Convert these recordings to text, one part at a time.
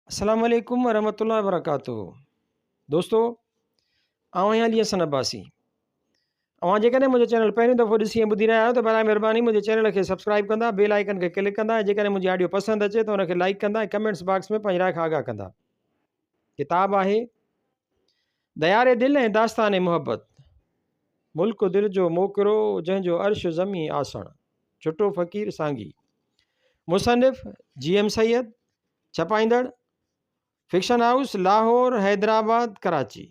अस्सलाम वालेकुम वरहमतुल्लाहि वबरकातुहू। दोस्तों, आउं आहियां अली हसन अब्बासी। अवां जेकॾहिं मुंहिंजो चैनल पहिरियों दफ़ो ॾिसी ऐं ॿुधी रहिया आहियो त बराए महिरबानी मुंहिंजे चैनल खे सब्सक्राइब कंदा, बेल आइकन खे क्लिक कंदा, जेकॾहिं मुंहिंजी ऑडियो पसंदि अचे त उनखे लाइक कंदा ऐं कमेंट्स बॉक्स में पंहिंजी राय खां आगाह कंदा। किताब आहे दयारे दिल ऐं दास्तान मुहबत, मुल्क दिल जो मोकिरो जंहिंजो अर्श ज़मी आसण, छुटो फ़कीर सांगी। मुसनिफ़ GM सैयद, छपाईंदड़ फिक्शन हाउस लाहौर, हैदराबाद, कराची।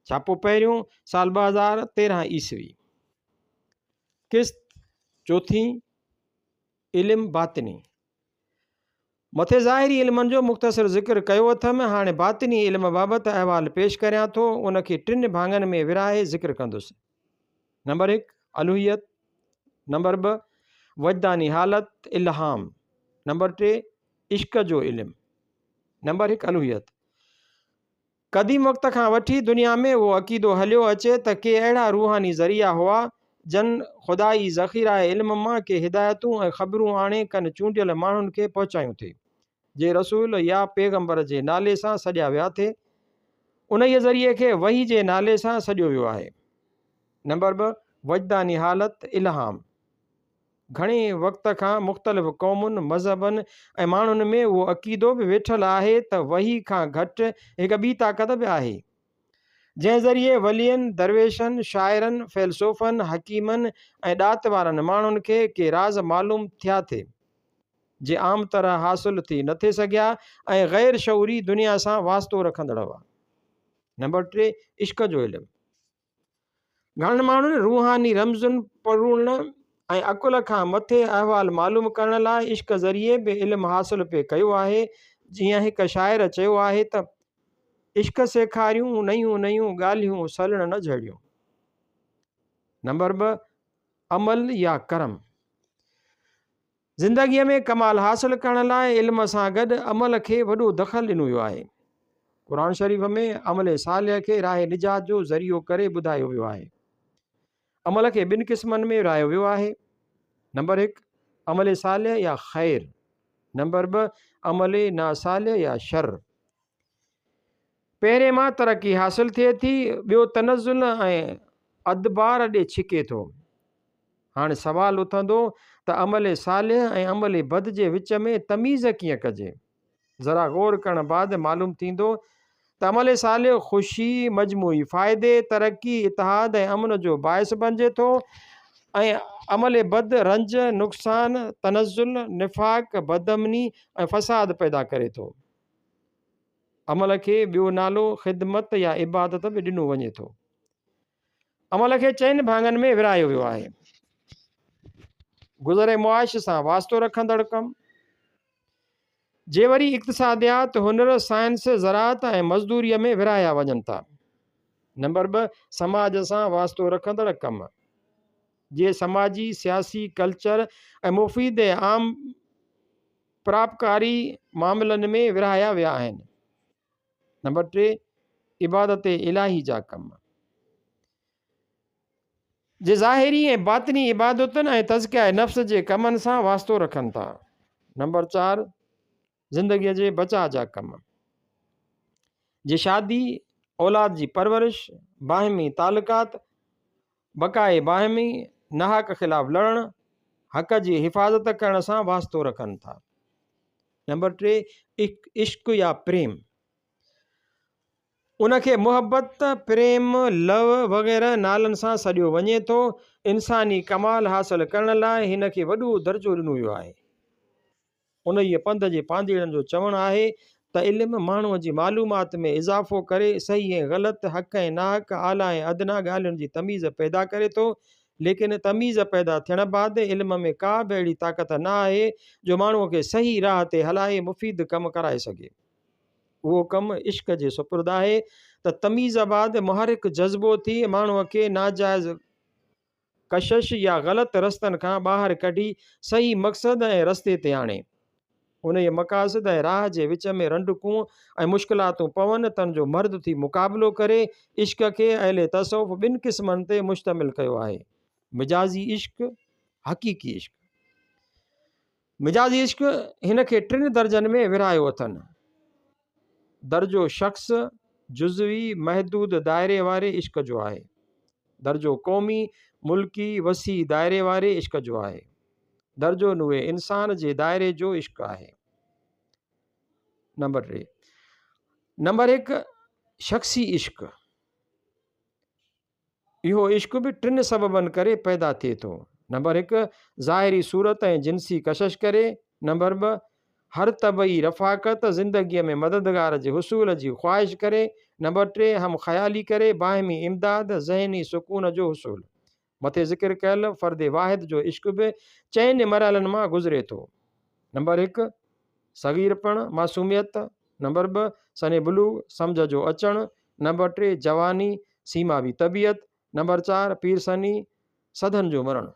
छापो पहिरियों साल 2013 ईस्वी। किस्त चौथी, इल्म बातिनी। मथे ज़ाहिरी इल्मनि जो मुख़्तसर ज़िक्र कयो अथमि, हाणे बातिनी इल्म बाबति अहवाल पेश करियां थो, उनखे 3 भाङनि में विराहे ज़िक्र कंदुसि। नंबर 1 अलूहियत, नंबर 2 वजदानी हालत इल्हाम, नंबर 3 इश्क जो इल्म। नंबर 1 अलूहियत। क़दीम वक़्त खां वठी दुनिया में उहो अक़ीदो हलियो अचे त के अहिड़ा रूहानी ज़रिया हुआ जन ख़ुदाई ज़ख़ीरा इल्म मां के हिदायतूं ऐं ख़बरूं आणे कनि चूंडियल माण्हुनि खे पहुचायूं थे, जे रसूल या पैगंबर जे नाले सां सॼा विया थे, उन ज़रिए खे वही जे नाले सां सॼो वियो आहे। नंबर 2 वजदानी हालत इल्हाम। घणे वक़्त खां मुख़्तलिफ़ क़ौमुनि, मज़हबनि ऐं माण्हुनि में उहो अक़ीदो बि वेठल आहे त वही खां घटि हिकु ॿी ताक़त बि आहे, जंहिं ज़रिए वलियनि, दरवेशनि, शाइरनि, फ़िलसुफ़नि, हकीमनि ऐं ॾात वारनि माण्हुनि खे के राज़ मालूम थिया थे, जे आम तरह हासिल थी न थे सघिया ऐं ग़ैर शऊरी दुनिया सां वास्तो रखंदड़ हुआ। नंबर 3 इश्क जो इल्म। घणनि माण्हुनि रूहानी रमज़ुनि पढ़ण ऐं अकुल खां मथे अहवाल मालूम करण लाइ इश्क ज़रिए बि इल्मु हासिल पे कयो आहे। जीअं हिकु शाइर चयो आहे त इश्क सेखारियूं नयूं नयूं ॻाल्हियूं सलण न झड़ियूं। नंबर 2 अमल या करम। ज़िंदगीअ में कमाल हासिल करण लाइ इल्म सां गॾु अमल खे वॾो दख़ल ॾिनो वियो आहे। क़ुरान शरीफ़ में अमल सालिह खे राह निजात जो ज़रियो करे ॿुधायो वियो आहे। अमल खे 2 क़िस्मनि में विरायो वियो आहे। नंबर 1 अमल सालिह या ख़ैर, नंबर 2 अमल नासालिह या शर। पहिरें मां तरक़ी हासिल थिए थी, ॿियो तनज़ुल ऐं अदबार ॾे छिके थो। हाणे सवाल उथंदो त अमल सालिह ऐं अमल बद जे विच में तमीज़ कीअं कजे। ज़रा गौर करण बाद मालूम थींदो त अमल सालिह ख़ुशी, मजमूई फ़ाइदे, तरक़ी, इतिहाद ऐं अमन जो बाइस बणिजे थो ऐं अमल बद रंज, नुक़सान, तनज़ुल, निफ़ाक़, बदअमनी ऐं फ़साद पैदा करे थो। अमल खे ॿियो नालो ख़िदमत या इबादत बि ॾिनो वञे थो। अमल खे 4 भाङनि में विरायो वियो आहे। गुज़रे मुआश सां वास्तो रखंदड़ कमु, जे वरी इक़्तिसादियात, हुनर, साइंस, ज़राअत ऐं मज़दूरीअ में विराया वञनि था। नंबर 2 समाज सां वास्तो रखंदड़ कमु, जे समाजी, सियासी, कल्चर ऐं मुफ़ीद आम परोपकारी मामलनि में विराया विया आहिनि। नंबर 3 इबादत इलाही जा कम, जे ज़ाहिरी ऐं बातिनी इबादतुनि ऐं तज़किया नफ़्स जे कमनि सां वास्तो रखनि था। नंबर 4 ज़िंदगीअ जे बचाव जा कम, जे शादी, औलाद जी परवरिश, बाहिमी तालुकात, बक़ाए बाहिमी, नाहक ख़िलाफ़ लड़णु, हक़ जी हिफ़ाज़त करण सां वास्तो रखनि था। नंबर 3 इश्क या प्रेम, उनखे मुहबत, प्रेम, लव वग़ैरह नालनि सां सॼो वञे थो। इंसानी कमाल हासिल करण लाइ हिन खे वॾो दर्जो ॾिनो वियो आहे। उन ई पंध जे पांधीड़नि जो चवणु आहे त इल्मु माण्हूअ जी मालूमात में इज़ाफ़ो करे सही ऐं ग़लति, हक़ ऐं नाहक, आला ऐं अदना ॻाल्हियुनि जी तमीज़ पैदा करे थो। लेकिन तमीज़ पैदा थियण बाद इल्म में का बि अहिड़ी ताक़त न आहे जो माण्हूअ खे सही राह ते हलाए मुफ़ीद कमु कराए सघे। उहो कमु इश्क जे सुपुर्द आहे त तमीज़ बाद मुहरिक जज़्बो थी माण्हूअ खे नाजाइज़ कशिश या ग़लति रस्तनि खां ॿाहिरि कढी सही मक़सद ऐं रस्ते ते आणे। उन जे मक़ासिद ऐं राह जे विच में रंडकूं ऐं मुश्किलातूं पवनि, तन जो मर्द थी मुक़ाबिलो करे। इश्क खे अहले तसव्वुफ़ 2 क़िस्मनि ते मुश्तमिल कयो आहे, मिजाज़ी इश्क, हक़ीक़ी इश्क। मिजाज़ी इश्क हिन खे 3 दर्जनि में विरायो अथनि। दर्जो शख़्स जुज़वी महदूद दायरे वारे इश्क जो आहे। दर्जो क़ौमी मुल्की वसी दायरे वारे इश्क जो आहे। दर्जो नुए इंसान जे दायरे जो इश्क आहे। नंबर 3। नंबर 1 शख़्सी इश्क। इहो इश्क बि 3 सबबनि करे पैदा थिए थो। नंबर 1 ज़ाहिरी सूरत ऐं जिनसी कशिश करे। नंबर 2 हर तबई रफ़ाक़त ज़िंदगीअ में मददगार जे हुसूल जी ख़्वाहिश करे। नंबर 3 हम ख़याली करे बाहिमी इमदाद ज़हनी सुकून जो हुसूल। मथे ज़िक्र कयल फ़र्द वाहिद जो इश्क बि 4 मरहलनि मां गुज़रे थो। नंबर 1 सगीरपण मासूमियत। नंबर 2 सने बुलूग सम्झ जो अचणु। नंबर 3 जवानी सीमावी तबियत। नंबर 4 पीरसनी सदन जो मरण।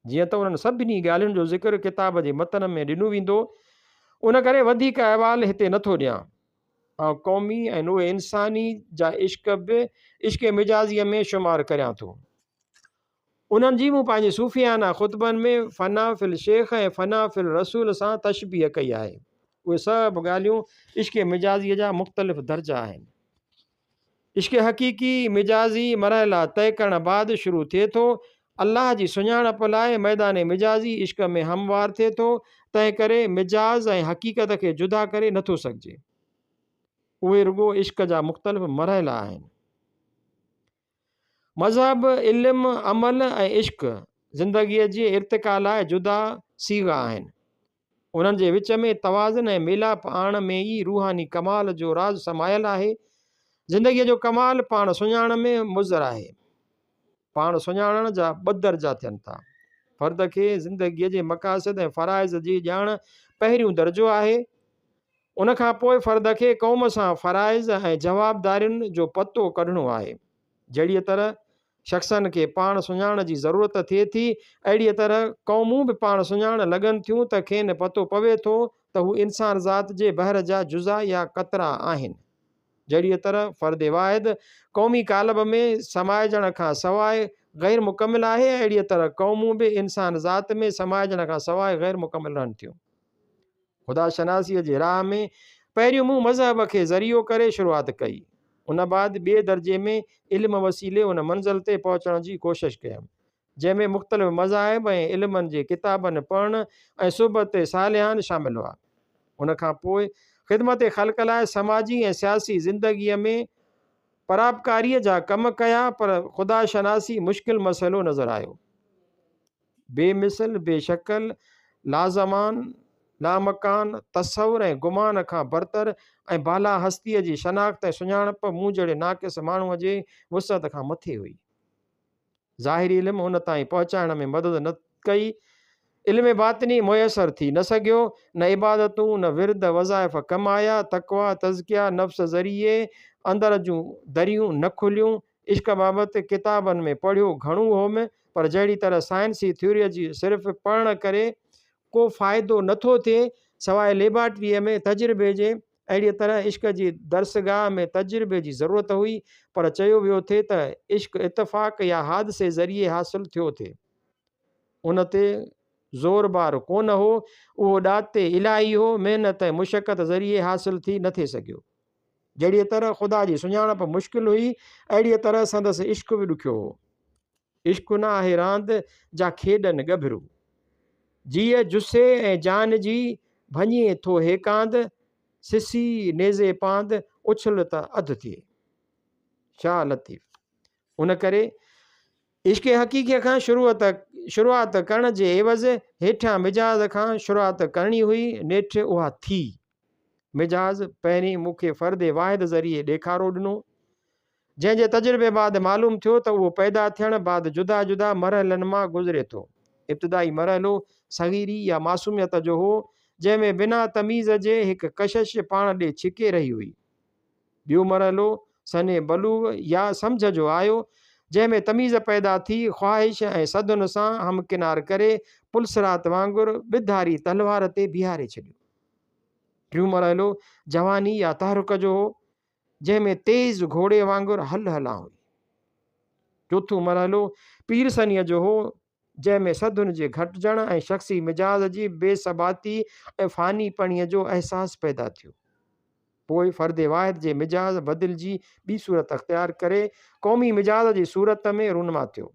जीअं त उन्हनि सभिनी ॻाल्हियुनि जो ज़िक्र किताब जे मतन में ॾिनो वेंदो, उन करे वधीक अहवाल हिते नथो ॾियां। ऐं क़ौमी ऐं उहे इंसानी जा इश्क बि इश्क मिजाज़ीअ में शुमारु करियां थो। उन्हनि जी मूं पंहिंजे सूफ़ियाना ख़ुतबनि में फ़ना फ़िल शेख ऐं फ़ना फ़िल रसूल सां तशबीह कई आहे। उहे सभु ॻाल्हियूं इश्क मिजाज़ीअ जा मुख़्तलिफ़ दर्जा आहिनि। इश्क हक़ीक़ी मिजाज़ी मरहला तय करण बाद शुरू थिए थो। अल्लाह जी सुञाणप लाइ मैदान मिजाज़ी इश्क में हमवार थिए थो। तंहिं करे मिजाज़ ऐं हक़ीक़त खे जुदा करे नथो सघिजे। उहे रुगो इश्क जा मुख़्तलिफ़ मरहला आहिनि। मज़हब इल्मु अमल ऐं इश्क ज़िंदगीअ जे इर्तिका लाइ जुदा सीगा आहिनि। उन्हनि जे विच में तवाज़ुन ऐं मिलाप आणण में ई रूहानी कमाल जो राज़ समायल आहे। ज़िंदगीअ जो कमाल पाण सुञाणण में मुज़र आहे। पाण सुञाणण जा 2 दर्जा थियनि था। फ़र्द खे ज़िंदगीअ जे मक़ासिद ऐं फ़राइज़ जी ॼाण पहिरियों दर्जो आहे। उनखां पोइ फ़र्द खे क़ौम सां फ़राइज़ ऐं जवाबदारियुनि जो पतो कढणो आहे। जहिड़ीअ तरह शख़्सनि खे पाण सुञाणण जी ज़रूरत थिए थी, अहिड़ीअ तरह क़ौमूं बि पाण सुञाणण लॻनि थियूं त खेनि पतो पवे थो त हू इंसान ज़ात जे बहर जा जुज़ा या क़तरा आहिनि। जहिड़ीअ तरह फ़र्द वाहिद क़ौमी कालब में समाइजण खां सवाइ ग़ैर मुकमिल आहे, अहिड़ीअ तरह क़ौमूं बि इंसान ज़ात में समाइजण खां सवाइ ग़ैर मुकमिल रहनि थियूं। ख़ुदा शनासीअ जे राह में पहिरियों मूं मज़हब खे ज़रियो करे शुरूआति कई। उन बाद ॿिए दर्जे में इल्म वसीले उन मंज़िल ते पहुचण जी कोशिशि कयमि, जंहिंमें मुख़्तलिफ़ मज़ाहिब ऐं इल्मनि जे किताबनि पढ़णु ऐं सुबत सालिहान शामिल हुआ। उनखां पोइ ख़िदमत ख़ल्क़ लाइ समाजी ऐं सियासी ज़िंदगीअ में पराबकारीअ जा कम कया, पर ख़ुदा शनासी मुश्किल मसइलो नज़र आयो। बेमिसल बेशकल लाज़मान लामकान तसवुर ऐं गुमान खां बरतर ऐं बाला हस्तीअ जी शनाख़्त ऐं सुञाणप मूं जहिड़े नाक़िस माण्हूअ जे वुसअत खां मथे हुई। ज़ाहिरी इल्मु उन ताईं पहुचाइण में मदद न कई। इल्म बातिनी मुयसर थी न सघियो। न इबादतूं न विर्द वज़ाइफ़ कमाया। तक़वा तज़किया नफ़्स ज़रिए अंदर जूं दरियूं न खुलियूं। इश्क बाबति किताबनि में पढ़ियो घणो होमि, पर जहिड़ी तरह साइंसी थ्योरीअ जी सिर्फ़ु पढ़ण करे को फ़ाइदो नथो थिए सवाइ लेबार्ट्रीअ में तजुर्बे जे, अहिड़ीअ तरह इश्क जी दर्सगाह में तजुर्बे जी ज़रूरत हुई। पर चयो वियो थिए त इश्क इतफ़ाक़ या हादिसे ज़रिए हासिलु थियो थिए। उन ते ज़ोरबार कोन हो, उहो ॾाते इलाही हो, महिनत ऐं मुशक़त ज़रिए हासिलु थी न थिए सघियो। जहिड़ीअ तरह ख़ुदा जी सुञाणप मुश्किल हुई, अहिड़ीअ तरह संदसि इश्क बि ॾुखियो हो। इश्क न आहे रांदि जा खेॾनि गभरू, जीअ जुसे ऐं जान जी भञे थो हेकांद, सिसी नेज़े पांद उछल त अधु थिए। शाह लतीफ़। उन करे इश्क हक़ीक़ीअ खां शुरूआति करण जे एवज़ हेठियां मिजाज़ खां शुरूआति करणी हुई। नेठि उहा थी। मिजाज़ पहिरीं मूंखे फ़र्द वाहिद ज़रिए ॾेखारो ॾिनो, जंहिंजे तजुर्बे बाद मालूम थियो त उहो पैदा थियण बाद जुदा जुदा मरहलनि मां गुज़रे थो। इब्तिदाई मरहलो सगीरी या मासूमियत जो हो, जंहिंमें बिना तमीज़ जे हिकु कशिश पाण ॾे छिके रही हुई। ॿियो मरहलो सने बलूग या सम्झ जो आयो, जंहिंमें तमीज़ पैदा थी ख़्वाहिश ऐं सदन सां हमकिनार करे पुलसरात वांगुरु ॿिधारी तलवार ते बीहारे छॾियो। टियों मरहलो जवानी या तहरुक जो हो, जंहिंमें तेज़ घोड़े वांगुरु हल हुई। चोथों मरहलो पीरसनीअ जो हो, जंहिंमें सदुन जे घटिजण ऐं शख़्सी मिजाज़ जी बेसबाती ऐं फ़ानी पणीअ जो अहसासु पैदा थियो। पोइ फ़र्द वाहिद जे मिजाज़ बदिलजी ॿी सूरत अख़्तियार करे क़ौमी मिजाज़ जी सूरत में रूनमा थियो।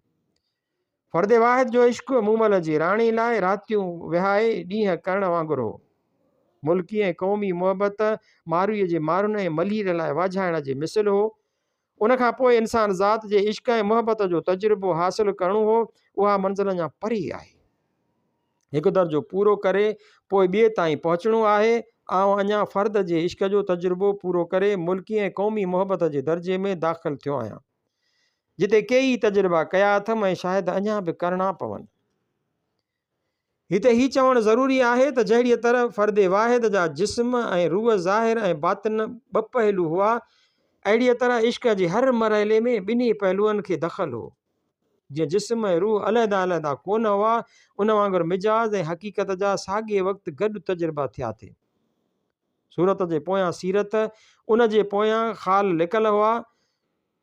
फ़र्द वाहिद जो इश्क़ मूमल जी राणी लाइ रातियूं विहाए ॾींहं करण वांगुरु हो। मुल्की ऐं क़ौमी मुहबत मारूअ जे मारुनि ऐं मलीर लाइ वाझाइण जे मिसल हो। उनखां पोइ इंसान ज़ात जे इश्क़ ऐं मुहबत जो तजुर्बो हासिलु करणो हो। उहा मंज़िल अञा परे आहे। हिकु दर्जो पूरो करे पोइ ॿिए ताईं पहुचणो आहे। आउं अञा फ़र्द जे इश्क़ जो तजुर्बो पूरो करे मुल्की ऐं क़ौमी मुहबत जे दर्जे में दाख़िल थियो आहियां, जिते कई तजुर्बा कया अथमि ऐं शायदि अञा बि करणा पवनि। हिते ही चवणु ज़रूरी आहे त जहिड़ीअ तरह फ़र्द वाहिद जा जिस्म ऐं रूह ज़ाहिर ऐं बातिन ॿ पहलू हुआ, अहिड़ीअ तरह इश्क़ जे हर मरहले में ॿिन्ही पहलुअनि खे दख़ल हो। जीअं जिस्म ऐं रूह अलहदा अलहदा कोन हुआ, उन वांगुरु मिजाज़ ऐं हक़ीक़त जा साॻिए वक़्तु गॾु तजुर्बा थिया थे। सूरत जे पोयां सीरत, उन जे पोयां ख़ाल लिकल हुआ।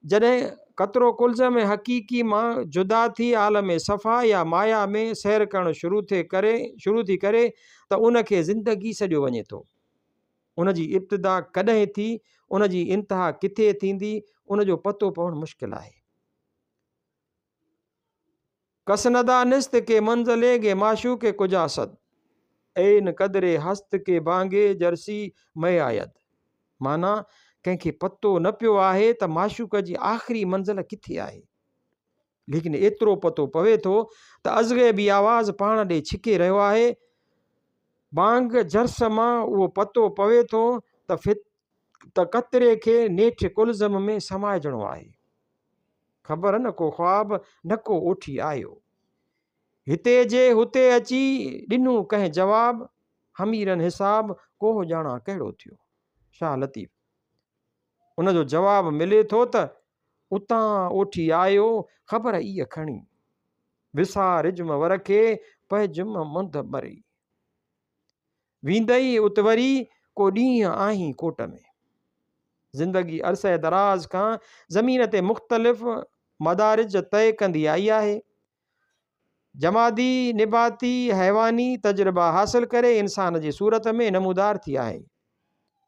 जॾहिं कतरो कुल्ज़म ऐं हक़ीक़ी मां जुदा थी आलम सफ़ा या माया में सैर करणु शुरू थी करे त उनखे ज़िंदगी सॼो वञे थो। उन जी इब्तिदा कॾहिं थी, उन जी इंतिहा किथे थींदी, उन जो पतो पवणु मुश्किल आहे। कसनदा निस्त के मंज़ले गे माशू के कुजासद ऐन कदरे हस्त के बांगे जर्सी मय आयद। माना कंहिंखे पतो न पियो आहे त माशूक जी आख़िरी मंज़िल किथे आहे, लेकिन एतिरो पतो पवे थो त अज़गैबी आवाज़ पाण ॾे छिके रहियो आहे। बांग जर्स मां उहो पतो पवे थो त कतरे खे नेठि कुल्ज़म में समाइजणो आहे। ख़बर न को ख्वाब न को ओठी आयो, हिते जे हुते अची ॾिनूं कंहिं जवाब, हमीरन हिसाब को ॼाणा कहिड़ो थियो। शाह लतीफ़। उनजो जवाब मिले थो त उतां ओठी आयो, ख़बर इहा खणी, विसार इज्म वर खे पइजुम मुंद मरी, वींदई उतवरी को ॾींहुं आहीं कोट में। ज़िंदगी अरसे दराज खां ज़मीन ते मुख़्तलिफ़ मदारिज तय कंदी आई आहे। जमादी, निबाती, हैवानी तजुर्बा हासिल करे इंसान जी सूरत में नमूदार थी आहे।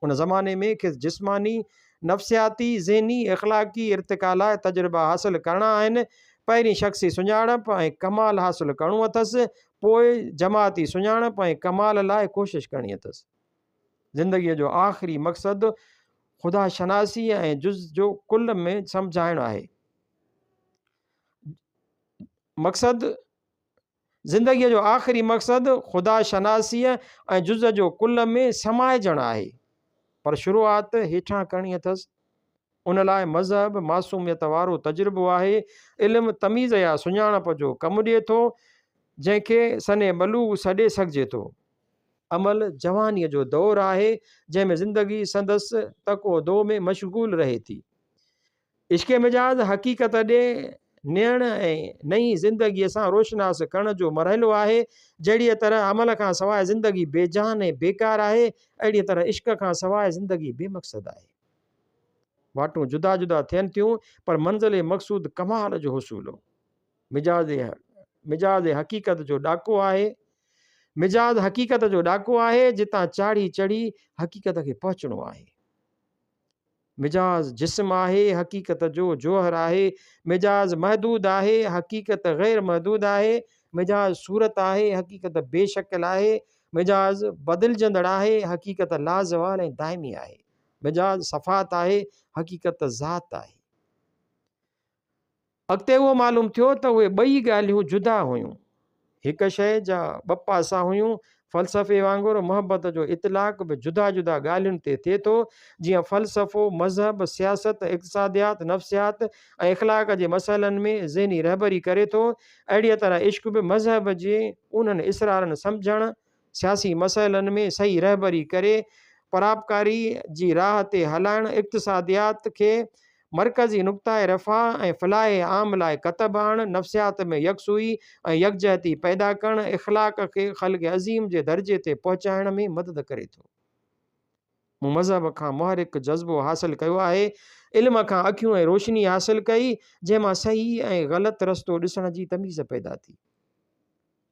उन ज़माने में खेसि जिस्मानी, नफ़्सियाती, ज़हनी, इख़लाक़ी इर्तिक़ा लाइ तजुर्बा हासिल करणा आहिनि। पहिरीं शख़्सी सुञाणप ऐं कमाल हासिल करणो अथसि, पोइ जमाती सुञाणप ऐं कमाल लाइ कोशिशि करणी अथसि। ज़िंदगीअ जो आख़िरी मक़सदु ख़ुदा शनासी ऐं जुज़ जो कुल में सम्झाइणु आहे। ज़िंदगीअ जो आख़िरी मक़सदु ख़ुदा शनासीअ ऐं जुज़ जो कुल में समाइजणु आहे, पर शुरूआत हेठां करणी अथसि। उन लाइ मज़हब मासूमियत वारो तजुर्बो आहे। इल्मु तमीज़ या सुञाणप जो कमु ॾिए थो, जंहिंखे सने बलूग़ सॾे सघिजे थो। अमल जवानीअ जो दौरु आहे, जंहिंमें ज़िंदगी संदसि तको दो में मशगूल रहे थी। इश्क़ मिजाज़ हक़ीक़त ॾे नियण ऐं नई ज़िंदगीअ सां रोशनास करण जो मरहलो आहे। जहिड़ीअ तरह अमल खां सवाइ ज़िंदगी बेजान ऐं बेकार आहे, अहिड़ीअ तरह इश्क़ खां सवाइ ज़िंदगी बेमक़सद आहे। वाटूं जुदा जुदा थियनि थियूं, पर मंज़िल मक़सूद कमाल जो हुसूल हो। मिजाज़ हक़ीक़त जो ॾाको आहे। मिजाज़ हक़ीक़त जो ॾाको आहे, जितां चाढ़ी चढ़ी हक़ीक़त खे पहुचणो आहे। मिजाज़ जिस्म आहे, हक़ीक़त जो जोहर आहे। मिजाज़ महदूद आहे, हक़ीक़त गैर महदूद आहे। मिजाज़ सूरत आहे, हक़ीक़त बेशकिल आहे। मिजाज़ बदिलजंदड़ आहे, हक़ीक़त लाज़वाल ऐं दाइमी आहे। मिजाज़ सफ़ात आहे, हक़ीक़त ज़ात आहे। अॻिते उहो मालूम थियो त उहे ॿई ॻाल्हियूं जुदा हुयूं, हिकु शइ जा ॿ पासा हुयूं। फ़लसफ़े वांगुरु मुहबत जो इतलाक़ बि जुदा जुदा ॻाल्हियुनि ते थिए थो। जीअं फ़लसफ़ो मज़हब, सियासत, इक़्तिसादियात, नफ़्सियात ऐं इख़लाक़ जे मसइलनि में ज़हनी रहबरी करे थो, अहिड़ीअ तरह इश्क़ बि मज़हब जे उन्हनि इसरारनि सम्झणु, सियासी मसइलनि में सही रहबरी करे परापकारी जी राह ते हलाइणु, इक़्तिसादियात खे मरकज़ी नुक़्ताए रफ़ा ऐं फ़लाहे आम लाइ कतब आणणु, नफ़्सियात में यकसुई ऐं यकजहती पैदा करणु, इख़लाक़ खे ख़ल्क़ अज़ीम जे दर्जे ते पहुचाइण में मदद करे थो। मूं मज़हब खां मुहरिक जज़्बो हासिलु कयो आहे। इल्म खां अखियूं ऐं रोशनी हासिलु कई, जंहिंमां सही ऐं ग़लति रस्तो ॾिसण जी तमीज़ पैदा थी।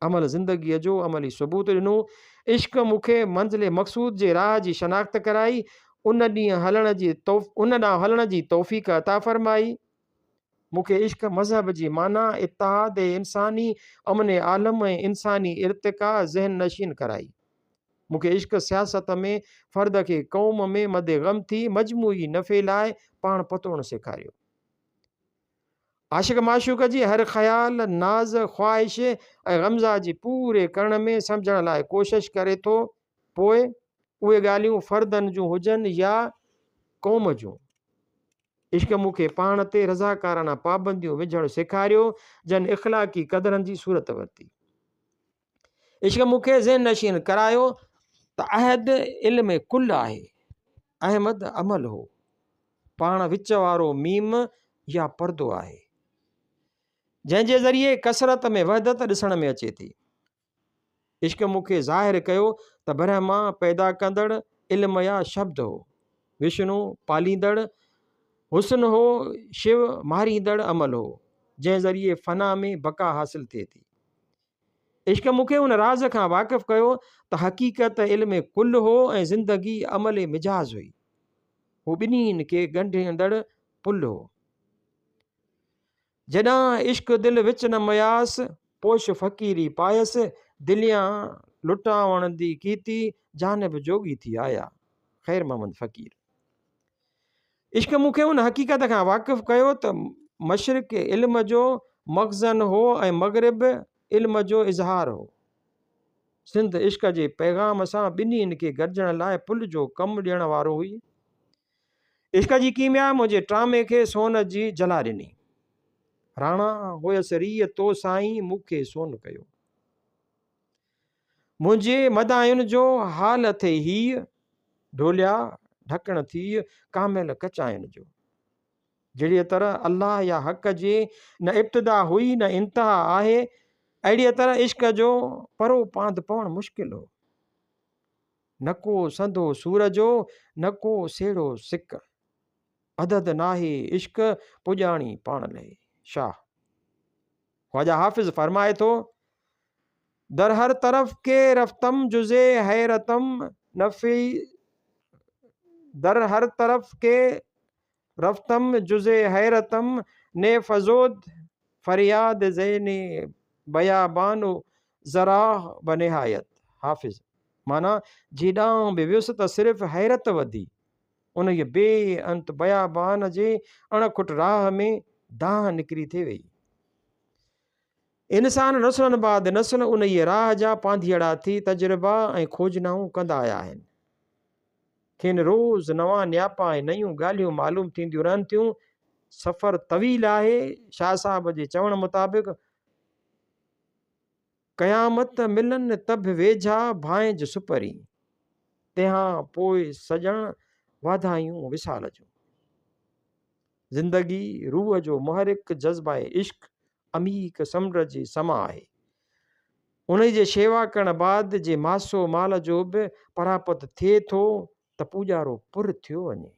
अमल ज़िंदगीअ जो अमली सबूत ॾिनो। इश्क़ मूंखे मंज़िल मक़सूद जे राह जी शनाख़्त कराई। उन ॾींहुं हलण जी तौफ़ीक़ अता फ़रमाई। मूंखे इश्क मज़हब जी माना इत्तेहाद इंसानी अमन आलम ऐं इंसानी इर्तिका ज़हन नशीन कराई। मूंखे इश्क सियासत में फ़र्द खे क़ौम में मदे ग़म थी मजमूई नफ़े लाइ पाण पतोड़णु सेखारियो। आशिक़ माशूक़ जी हर ख़्याल नाज़ ख़्वाहिश ऐं ग़मज़ा जी पूरे करण में सम्झण लाइ कोशिश करे थो। पोइ उहे ॻाल्हियूं फ़र्दनि जूं हुजनि या क़ौम जूं। इश्क मूंखे पाण ते रज़ाकाराना पाबंदियूं विझणु सेखारियो जन इख़लाक़ी क़दरनि जी सूरत वरिती। इश्क मूंखे ज़हन नशीन करायो त अहद इल्म कुल आहे, अहमद अमल हो, पाण विच वारो मीम या पर्दो आहे, जंहिंजे ज़रिए कसरत में वहदत ॾिसण में अचे थी। इश्क मूंखे ज़ाहिर कयो त ब्रह्मा पैदा कंदड़ इल्म या शब्द हो, विष्णु पालींदड़ हुस्न हो, शिव मारींदड़ अमल हो, जंहिं ज़रिए फ़ना में बका हासिल थिए थी। इश्क मूंखे उन राज़ खां वाक़िफ़ कयो त हक़ीक़त इल्म कुल हो ऐं ज़िंदगी अमल मिजाज़ हुई। हू ॿिन्हिनि खे ॻंढींदड़ पुल हो। जॾां इश्क दिल विच न मयास पोश फ़क़ीरी पायस, दिलियां लुटावण दी कीती जानब जोगी थी आया। ख़ैर मोहम्मद फ़क़ीर। इश्क मूंखे उन हक़ीक़त खां वाक़िफ़ कयो त मशरिक़ इल्म जो मख़ज़न हो ऐं मग़रिब इल्म जो इज़हार हो। सिंध इश्क जे पैगाम सां ॿिन्हिनि खे गॾिजण लाइ पुल जो कमु ॾियण वारो हुई। इश्क जी कीमिया मुंहिंजे ट्रामे खे सोन जी जला ॾिनी। राणा हुयसि रीह तो साईं मूंखे सोन कयो। मुंहिंजे मदायुनि जो हाल थे हीअ, ढोलिया ढकण थी कामिल कचायुनि जो। जहिड़ीअ तरह अल्लाह या हक़ जे न इब्तिदा हुई न इंतहा आहे, अहिड़ीअ तरह इश्क जो परो पांध पवणु मुश्किल हो। न को संदो सूर जो न को सेड़ो सिक, अदद नाहे इश्क पुॼाणी पाण लहे। शाह ख्वाजा हाफ़िज़ फरमाए थो, दर हर तरफ के रफ्तम जुज़े हैरतम नफ़ी, दर हर तरफ के रफ्तम जुज़े हैरतम ने फजोद फरियाद ज़ैने बयाबानो ज़राह बनिहायत। हाफ़िज़ माना जेॾां बि वियुसि त सिर्फ़ु हैरत वधी, उन जे बेअंत बयाबान जे अणखुट राह में दाह निकिरी थी वई। इंसान नसलनि बाद नसल उन ई राह जा पांधीअड़ा थी तजुर्बा ऐं खोजनाऊं कंदा आया आहिनि। खेनि रोज़ नवां नियापा ऐं नयूं ॻाल्हियूं मालूम थींदियूं रहनि थियूं। सफ़र तवील आहे। शाह साहब जे चवण मुताबिक़ क़यामत मिलन तब वेझा भांइज सुपरी, तंहिंखां पोइ सॼण वाधायूं विसाल जूं। ज़िंदगी रूह जो मुहरिक जज़्बा इश्क अमीक समुंड जी समा आहे। उन जे शेवा करण बाद जे मासो माल जो बि परापत थिए थो त पूॼारो पुर थियो वञे।